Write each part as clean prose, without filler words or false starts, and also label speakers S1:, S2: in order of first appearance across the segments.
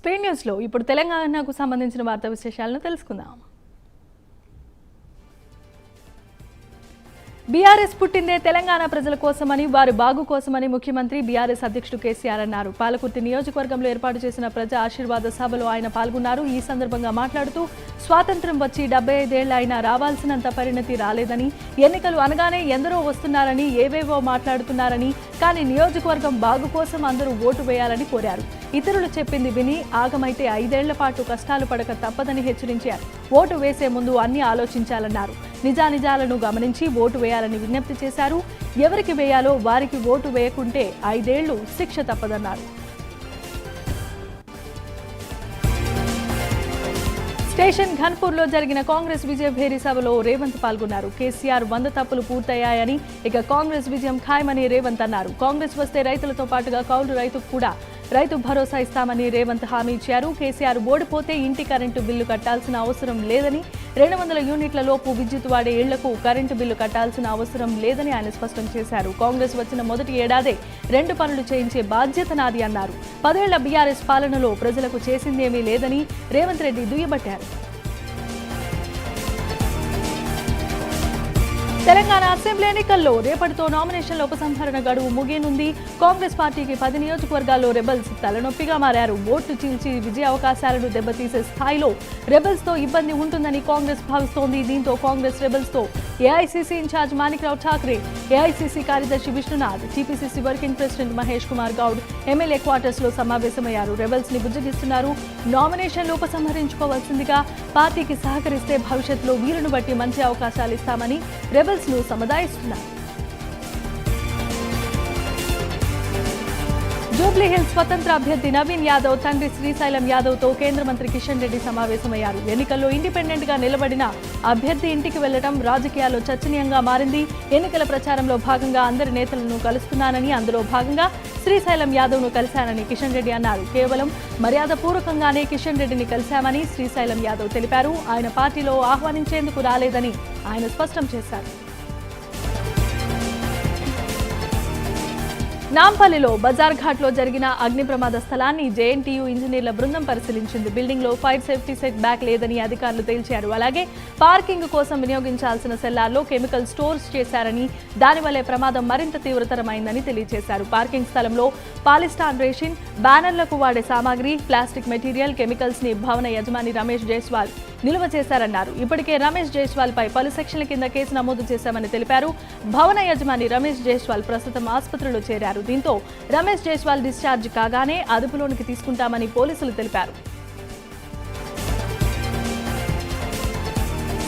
S1: Spain న్యూస్లో ఇప్పుడు తెలంగాణకు సంబంధించిన వార్తా విశేషాలను తెలుసుకుందాం. బీఆర్ఎస్ పుట్టిందే తెలంగాణ ప్రజల కోసమని, వారి బాగు కోసమని ముఖ్యమంత్రి బీఆర్ఎస్ అధ్యక్షుడు కేసీఆర్ అన్నారు. పాలకుర్తి నియోజకవర్గంలో ఏర్పాటు చేసిన ప్రజా ఆశీర్వాద సభలో ఆయన పాల్గొన్నారు. ఈ సందర్భంగా మాట్లాడుతూ స్వాతంత్ర్యం వచ్చి 75 ఏళ్ల అయినా రావాల్సినంత పరిణతి రాలేదని, ఎన్నికలు అనగానే ఎందరో వస్తున్నారని, ఏవేవో మాట్లాడుతున్నారని, కానీ నియోజకవర్గం బాగు కోసం అందరూ ఓటు వేయాలని కోరారు. ఇతరులు చెప్పింది విని ఆగమైతే 5 ఏళ్ల పాటు కష్టాలు పడక తప్పదని హెచ్చరించారు. ఓటు వేసే ముందు అన్ని ఆలోచించాలన్నారు. నిజానిజాలను గమనించి ఓటు వేయాలని విజ్ఞప్తి చేశారు. ఎవరికి వేయాలో వారికి ఓటు వేయకుంటే 5 ఏళ్లు శిక్ష తప్పదన్నారు. స్టేషన్ ఘన్పూర్లో జరిగిన కాంగ్రెస్ విజయభేరి సభలో రేవంత్ పాల్గొన్నారు. కేసీఆర్ 100 తప్పులు పూర్తయ్యాయని, ఇక కాంగ్రెస్ విజయం ఖాయమని రేవంత్ అన్నారు. కాంగ్రెస్ వస్తే రైతులతో పాటుగా కౌలు రైతుకు కూడా రైతు భరోసా ఇస్తామని రేవంత్ హామీ ఇచ్చారు. కేసీఆర్ ఓడిపోతే ఇంటి కరెంటు బిల్లు కట్టాల్సిన అవసరం లేదని, 200 యూనిట్ల లోపు విద్యుత్ వాడే ఇళ్లకు కరెంటు బిల్లు కట్టాల్సిన అవసరం లేదని ఆయన స్పష్టం చేశారు. కాంగ్రెస్ వచ్చిన మొదటి ఏడాదే 2 పనులు చేయించే బాధ్యత నాది అన్నారు. 10 ఏళ్ల బీఆర్ఎస్ పాలనలో ప్రజలకు చేసిందేమీ లేదని రేవంత్ రెడ్డి దుయ్యబట్టారు. తెలంగాణ అసెంబ్లీ ఎన్నికల్లో రేపటితో నామినేషన్ల ఉపసంహరణ గడువు ముగియనుంది. కాంగ్రెస్ పార్టీకి 10 నియోజకవర్గాల్లో రెబల్స్ తలనొప్పిగా మారారు. ఓట్లు చీల్చి విజయ అవకాశాలను దెబ్బతీసే స్థాయిలో రెబల్స్ తో ఇబ్బంది ఉంటుందని కాంగ్రెస్ భావిస్తోంది. దీంతో కాంగ్రెస్ రెబల్స్ తో AICC incharge Manikrao Thakre, AICC కార్యదర్శి Vishnunath, TPCC working president Mahesh Kumar Goud MLA quarters లో సమావేశమయ్యారు. రెబల్స్ ని బుజ్జగిస్తున్నారు. నామినేషన్లు ఉపసంహరించుకోవాల్సిందిగా, పార్టీకి సహకరిస్తే భవిష్యత్తులో వీరును బట్టి మంచి అవకాశాలు ఇస్తామని రెబల్స్ ను సముదాయిస్తున్నారు. జూబ్లీహిల్స్ స్వతంత్ర అభ్యర్థి నవీన్ యాదవ్ తండ్రి శ్రీశైలం యాదవ్ తో కేంద్ర మంత్రి కిషన్ రెడ్డి సమావేశమయ్యారు. ఎన్నికల్లో ఇండిపెండెంట్ గా నిలబడిన అభ్యర్థి ఇంటికి వెళ్లడం రాజకీయాల్లో చర్చనీయంగా మారింది. ఎన్నికల ప్రచారంలో భాగంగా అందరి నేతలను కలుస్తున్నానని, అందులో భాగంగా శ్రీశైలం యాదవ్ ను కలిశానని కిషన్ రెడ్డి అన్నారు. కేవలం మర్యాదపూర్వకంగానే కిషన్ రెడ్డిని కలిశామని శ్రీశైలం యాదవ్ తెలిపారు. ఆయన పార్టీలో ఆహ్వానించేందుకు రాలేదని ఆయన స్పష్టం చేశారు. నాంపల్లిలో బజార్ ఘాట్లో జరిగిన అగ్ని ప్రమాద స్థలాన్ని జేఎన్టీయూ ఇంజనీర్ల బృందం పరిశీలించింది. బిల్డింగ్ లో ఫైర్ సేఫ్టీ సెట్ బ్యాక్ లేదని అధికారులు తేల్చారు. అలాగే పార్కింగ్ కోసం వినియోగించాల్సిన సెల్లార్లో కెమికల్ స్టోర్స్ చేశారని, దానివల్లే ప్రమాదం మరింత తీవ్రతరమైందని తెలియజేశారు. పార్కింగ్ స్థలంలో పాలిస్టాన్ రేషిన్, బ్యానర్లకు వాడే సామాగ్రి, ప్లాస్టిక్ మెటీరియల్, కెమికల్స్ ని భవన యజమాని రమేష్ జైస్వాల్ నిల్వ చేశారన్నారు. ఇప్పటికే రమేష్ జైస్వాల్ పై పలు సెక్షన్ల కింద కేసు నమోదు చేశామని తెలిపారు. భవన యజమాని రమేష్ జైస్వాల్ ప్రస్తుతం ఆసుపత్రిలో చేరారు. దీంతో రమేష్ జైస్వాల్ డిశ్చార్జ్ కాగానే అదుపులోనికి తీసుకుంటామని పోలీసులు తెలిపారు.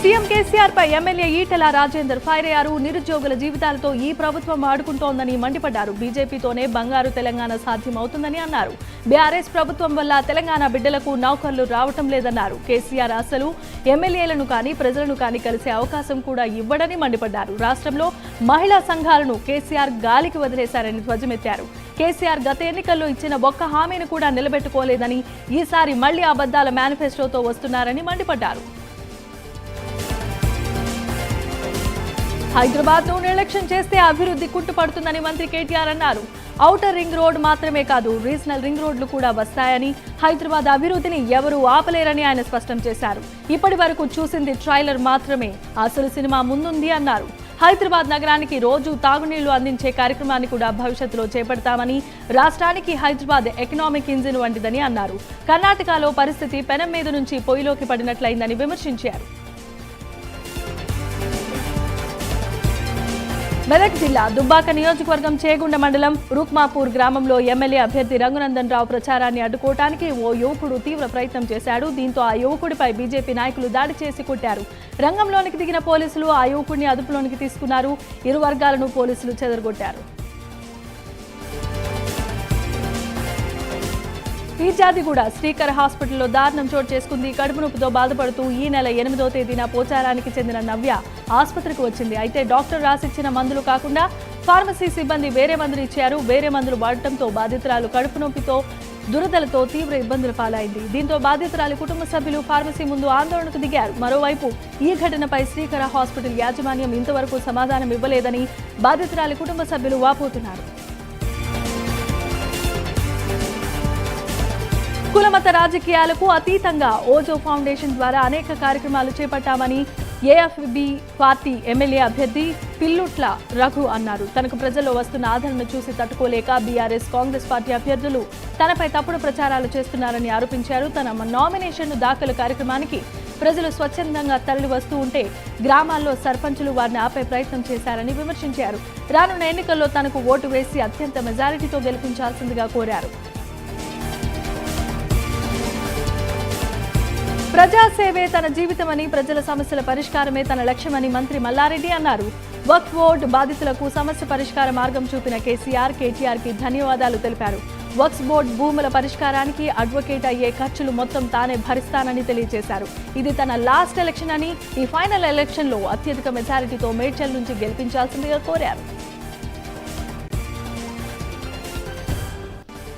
S1: సీఎం కేసీఆర్ పై ఎమ్మెల్యే ఈటెల రాజేందర్ ఫైర్ అయ్యారు. నిరుద్యోగుల జీవితాలతో ఈ ప్రభుత్వం ఆడుకుంటోందని మండిపడ్డారు. బీజేపీతోనే బంగారు తెలంగాణ సాధ్యమవుతుందని అన్నారు. బీఆర్ఎస్ ప్రభుత్వం వల్ల తెలంగాణ బిడ్డలకు నౌకర్లు రావటం లేదన్నారు. కేసీఆర్ అసలు ఎమ్మెల్యేలను కానీ ప్రజలను కానీ కలిసే అవకాశం కూడా ఇవ్వడని మండిపడ్డారు. రాష్ట్రంలో మహిళా సంఘాలను కేసీఆర్ గాలికి వదిలేశారని ధ్వజమెత్తారు. కేసీఆర్ గత ఎన్నికల్లో ఇచ్చిన ఒక్క హామీని కూడా నిలబెట్టుకోలేదని, ఈసారి మళ్లీ అబద్దాల మేనిఫెస్టోతో వస్తున్నారని మండిపడ్డారు. హైదరాబాద్ ను నిర్లక్ష్యం చేస్తే అభివృద్ధి కుంటుపడుతుందని మంత్రి కేటీఆర్ అన్నారు. ఔటర్ రింగ్ రోడ్ మాత్రమే కాదు, రీజనల్ రింగ్ రోడ్లు కూడా వస్తాయని, హైదరాబాద్ అభివృద్ధిని ఎవరూ ఆపలేరని ఆయన స్పష్టం చేశారు. ఇప్పటి వరకు చూసింది ట్రైలర్ మాత్రమే, అసలు సినిమా ముందుంది అన్నారు. హైదరాబాద్ నగరానికి రోజు తాగునీళ్లు అందించే కార్యక్రమాన్ని కూడా భవిష్యత్తులో చేపడతామని, రాష్ట్రానికి హైదరాబాద్ ఎకనామిక్ ఇంజిన్ వంటిదని అన్నారు. కర్ణాటకలో పరిస్థితి పెనం మీద నుంచి పొయ్యిలోకి పడినట్లయిందని విమర్శించారు. మెదక్ జిల్లా దుబ్బాక నియోజకవర్గం చేగుండ మండలం రుక్మాపూర్ గ్రామంలో ఎమ్మెల్యే అభ్యర్థి రఘునందన్ రావు ప్రచారాన్ని అడ్డుకోవడానికి ఓ యువకుడు తీవ్ర ప్రయత్నం చేశాడు. దీంతో ఆ యువకుడిపై బీజేపీ నాయకులు దాడి చేసి కొట్టారు. రంగంలోనికి దిగిన పోలీసులు ఆ యువకుడిని అదుపులోనికి తీసుకున్నారు. ఇరు వర్గాలను పోలీసులు చెదరగొట్టారు. ఈర్జాదిగూడ శ్రీకర్ హాస్పిటల్లో దారుణం చోటు చేసుకుంది. కడుపు నొప్పితో బాధపడుతూ ఈ నెల 8వ తేదీన పోచారానికి చెందిన నవ్య ఆసుపత్రికి వచ్చింది. అయితే డాక్టర్ రాసిచ్చిన మందులు కాకుండా ఫార్మసీ సిబ్బంది వేరే మందులు ఇచ్చారు. వేరే మందులు వాడటంతో బాధితురాలు కడుపు నొప్పితో దురదలతో తీవ్ర ఇబ్బందుల పాలైంది. దీంతో బాధితురాలి కుటుంబ సభ్యులు ఫార్మసీ ముందు ఆందోళనకు దిగారు. మరోవైపు ఈ ఘటనపై శ్రీకర హాస్పిటల్ యాజమాన్యం ఇంతవరకు సమాధానం ఇవ్వలేదని బాధితురాలి కుటుంబ సభ్యులు వాపోతున్నారు. కులమత రాజకీయాలకు అతీతంగా ఓజో ఫౌండేషన్ ద్వారా అనేక కార్యక్రమాలు చేపట్టామని ఏఎఫ్బి పార్టీ ఎమ్మెల్యే అభ్యర్థి పిల్లుట్ల రఘు అన్నారు. తనకు ప్రజల్లో వస్తున్న ఆదరణ చూసి తట్టుకోలేక బీఆర్ఎస్ కాంగ్రెస్ పార్టీ అభ్యర్థులు తనపై తప్పుడు ప్రచారాలు చేస్తున్నారని ఆరోపించారు. తన నామినేషన్ దాఖలు కార్యక్రమానికి ప్రజలు స్వచ్ఛందంగా తరలి వస్తూ ఉంటే గ్రామాల్లో సర్పంచులు వారిని ఆపే ప్రయత్నం చేశారని విమర్శించారు. రానున్న ఎన్నికల్లో తనకు ఓటు వేసి అత్యంత మెజారిటీతో గెలిపించాల్సిందిగా కోరారు. ప్రజాసేవే తన జీవితమని, ప్రజల సమస్యల పరిష్కారమే తన లక్ష్యమని మంత్రి మల్లారెడ్డి అన్నారు. వక్ఫ్ బోర్డు బాధితులకు సమస్య పరిష్కార మార్గం చూపిన కేటీఆర్కి ధన్యవాదాలు తెలిపారు. వక్ఫ్ బోర్డు భూముల పరిష్కారానికి అడ్వకేట్ అయ్యే ఖర్చులు మొత్తం తానే భరిస్తానని తెలియజేశారు. ఇది తన లాస్ట్ ఎలక్షన్ అని, ఈ ఫైనల్ ఎలక్షన్లో అత్యధిక మెజారిటీతో మేడ్చల్ నుంచి గెలిపించాల్సిందిగా కోరారు.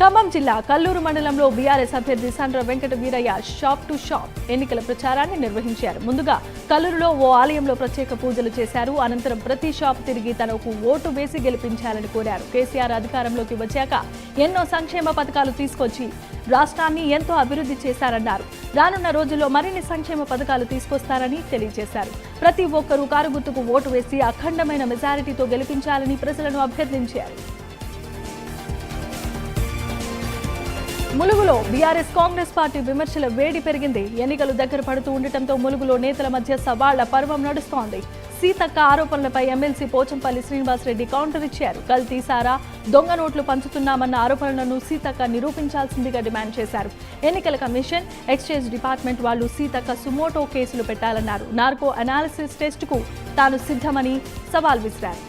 S1: ఖమ్మం జిల్లా కల్లూరు మండలంలో బీఆర్ఎస్ అభ్యర్థి Sandra Venkata Veeraiah shop to shop ఎన్నికల ప్రచారాన్ని నిర్వహించారు. ముందుగా కల్లూరులో ఓ ఆలయంలో ప్రత్యేక పూజలు చేశారు. అనంతరం ప్రతి షాప్ తిరిగి తనకు ఓటు వేసి గెలిపించాలని కోరారు. కేసీఆర్ అధికారంలోకి వచ్చాక ఎన్నో సంక్షేమ పథకాలు తీసుకొచ్చి రాష్ట్రాన్ని ఎంతో అభివృద్ధి చేశారన్నారు. రానున్న రోజుల్లో మరిన్ని సంక్షేమ పథకాలు తీసుకొస్తారని తెలియజేశారు. ప్రతి ఒక్కరూ కారు గుర్తుకు ఓటు వేసి అఖండమైన మెజారిటీతో గెలిపించాలని ప్రజలను అభ్యర్థించారు. ములుగులో బీఆర్ఎస్ కాంగ్రెస్ పార్టీ విమర్శల వేడి పెరిగింది. ఎన్నికలు దగ్గర పడుతూ ఉండటంతో ములుగులో నేతల మధ్య సవాళ్ల పర్వం నడుస్తోంది. సీతక్క ఆరోపణలపై ఎమ్మెల్సీ పోచంపల్లి శ్రీనివాసరెడ్డి కౌంటర్ ఇచ్చారు. కల్తీ సారా, దొంగ నోట్లు పంచుతున్నామన్న ఆరోపణలను సీతక్క నిరూపించాల్సిందిగా డిమాండ్ చేశారు. ఎన్నికల కమిషన్, ఎక్సైజ్ డిపార్ట్మెంట్ వాళ్లు సీతక్క సుమోటో కేసులు పెట్టాలన్నారు. నార్కో అనాలిసిస్ టెస్టుకు తాను సిద్ధమని సవాల్ విసిరారు.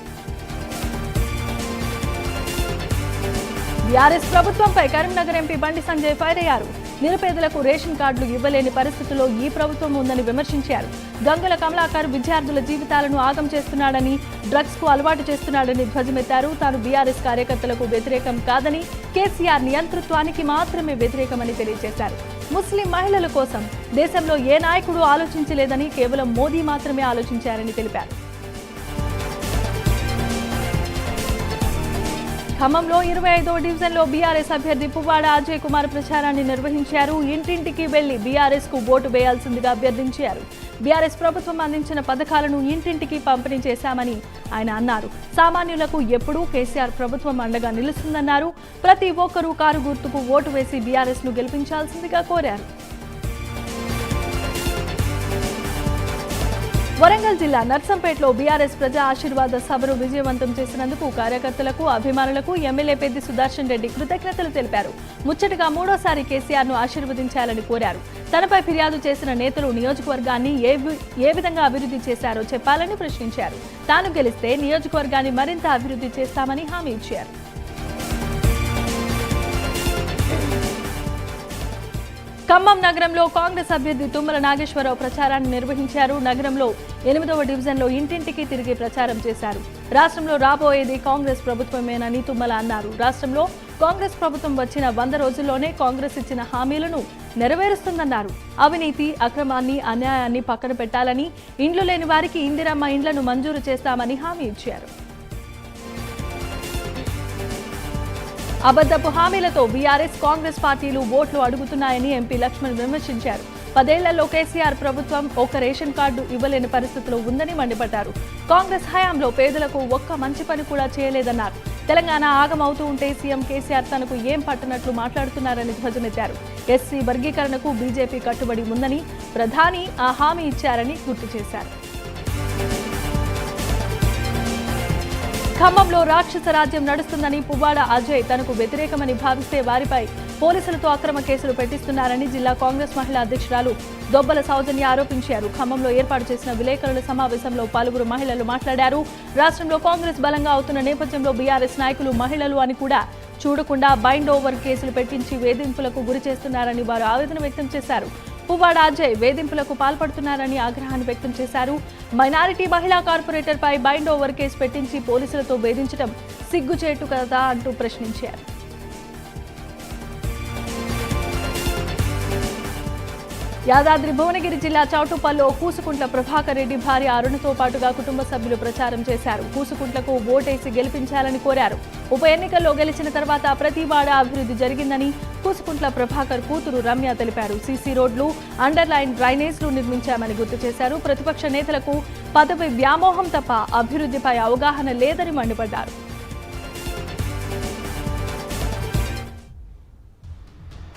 S1: బీఆర్ఎస్ ప్రభుత్వంపై కరీంనగర్ ఎంపీ బండి సంజయ్ ఫైర్ అయ్యారు. నిరుపేదలకు రేషన్ కార్డులు ఇవ్వలేని పరిస్థితుల్లో ఈ ప్రభుత్వం ఉందని విమర్శించారు. గంగుల కమలాకర్ విద్యార్థుల జీవితాలను ఆగం చేస్తున్నాడని, డ్రగ్స్ కు అలవాటు చేస్తున్నాడని ధ్వజమెత్తారు. తాను బీఆర్ఎస్ కార్యకర్తలకు వ్యతిరేకం కాదని, కేసీఆర్ నియంతృత్వానికి మాత్రమే వ్యతిరేకమని తెలియజేశారు. ముస్లిం మహిళల కోసం దేశంలో ఏ నాయకుడు ఆలోచించలేదని, కేవలం మోదీ మాత్రమే ఆలోచించారని తెలిపారు. ఖమ్మంలో 25వ డివిజన్లో బీఆర్ఎస్ అభ్యర్థి పువ్వాడ అజయ్ కుమార్ ప్రచారాన్ని నిర్వహించారు. ఇంటింటికి వెళ్లి బీఆర్ఎస్ కు ఓటు వేయాల్సిందిగా అభ్యర్థించారు. బీఆర్ఎస్ ప్రభుత్వం అందించిన పథకాలను ఇంటింటికి పంపిణీ చేశామని ఆయన అన్నారు. సామాన్యులకు ఎప్పుడూ కేసీఆర్ ప్రభుత్వం అండగా నిలుస్తుందన్నారు. ప్రతి ఒక్కరూ కారు గుర్తుకు ఓటు వేసి బీఆర్ఎస్ ను గెలిపించాల్సిందిగా కోరారు. వరంగల్ జిల్లా నర్సంపేటలో బీఆర్ఎస్ ప్రజా ఆశీర్వాద సభను విజయవంతం చేసినందుకు కార్యకర్తలకు, అభిమానులకు ఎమ్మెల్యే పెద్ది సుదర్శన్ రెడ్డి కృతజ్ఞతలు తెలిపారు. ముచ్చటగా మూడోసారి కేసీఆర్ ను ఆశీర్వదించాలని కోరారు. తనపై ఫిర్యాదు చేసిన నేతలు నియోజకవర్గాన్ని ఏ విధంగా అభివృద్ధి చేశారో చెప్పాలని ప్రశ్నించారు. తాను గెలిస్తే నియోజకవర్గాన్ని మరింత అభివృద్ధి చేస్తామని హామీ ఇచ్చారు. ఖమ్మం నగరంలో కాంగ్రెస్ అభ్యర్థి తుమ్మల నాగేశ్వరరావు ప్రచారాన్ని నిర్వహించారు. నగరంలో 8వ డివిజన్లో ఇంటింటికి తిరిగి ప్రచారం చేశారు. రాష్ట్రంలో రాబోయేది కాంగ్రెస్ ప్రభుత్వమేనని తుమ్మల అన్నారు. రాష్ట్రంలో కాంగ్రెస్ ప్రభుత్వం వచ్చిన 100 రోజుల్లోనే కాంగ్రెస్ ఇచ్చిన హామీలను నెరవేరుస్తుందన్నారు. అవినీతి, అక్రమాన్ని, అన్యాయాన్ని పక్కన పెట్టాలని, ఇండ్లు లేని వారికి ఇందిరమ్మ ఇండ్లను మంజూరు చేస్తామని హామీ ఇచ్చారు. అబద్ధపు హామీలతో బీఆర్ఎస్, కాంగ్రెస్ పార్టీలు ఓట్లు అడుగుతున్నాయని ఎంపీ లక్ష్మణ్ విమర్శించారు. 10 ఏళ్లలో కేసీఆర్ ప్రభుత్వం ఒక్క రేషన్ కార్డు ఇవ్వలేని పరిస్థితిలో ఉందని మండిపడ్డారు. కాంగ్రెస్ హయాంలో పేదలకు ఒక్క మంచి పని కూడా చేయలేదన్నారు. తెలంగాణ ఆగమవుతూ ఉంటే సీఎం కేసీఆర్ తనకు ఏం పట్టనట్లు మాట్లాడుతున్నారని ధ్వజమెత్తారు. ఎస్సీ వర్గీకరణకు బీజేపీ కట్టుబడి ఉందని, ప్రధాని ఆ హామీ ఇచ్చారని గుర్తు చేశారు. ఖమ్మంలో రాక్షస రాజ్యం నడుస్తుందని, పువ్వాడ అజయ్ తనకు వ్యతిరేకమని భావిస్తే వారిపై పోలీసులతో అక్రమ కేసులు పెట్టిస్తున్నారని జిల్లా కాంగ్రెస్ మహిళా అధ్యక్షురాలు దొబ్బల సౌజన్య ఆరోపించారు. ఖమ్మంలో ఏర్పాటు చేసిన విలేకరుల సమావేశంలో పలువురు మహిళలు మాట్లాడారు. రాష్ట్రంలో కాంగ్రెస్ బలంగా అవుతున్న నేపథ్యంలో బీఆర్ఎస్ నాయకులు మహిళలు అని కూడా చూడకుండా బైండ్ ఓవర్ కేసులు పెట్టించి వేధింపులకు గురి చేస్తున్నారని వారు ఆవేదన వ్యక్తం చేశారు. పువ్వాడ అజయ్ వేధింపులకు పాల్పడుతున్నారని ఆగ్రహాన్ని వ్యక్తం చేశారు. మైనారిటీ మహిళా కార్పొరేటర్పై బైండ్ ఓవర్ కేసు పెట్టించి పోలీసులతో వేధించడం సిగ్గుచేటు కదా అంటూ ప్రశ్నించారు. యాదాద్రి భువనగిరి జిల్లా చౌటుప్పల్లో కూసుకుంట్ల ప్రభాకర్ రెడ్డి భార్య అరుణతో పాటుగా కుటుంబ సభ్యులు ప్రచారం చేశారు. కూసుకుంట్లకు ఓటేసి గెలిపించాలని కోరారు. ఉప ఎన్నికల్లో గెలిచిన తర్వాత ప్రతి వాడ అభివృద్ధి జరిగిందని కూసుకుంట్ల ప్రభాకర్ కూతురు రమ్య తెలిపారు. సీసీ రోడ్లు, అండర్లైన్ డ్రైనేజ్లు నిర్మించామని గుర్తు చేశారు. ప్రతిపక్ష నేతలకు పదవి వ్యామోహం తప్ప అభివృద్ధిపై అవగాహన లేదని మండిపడ్డారు.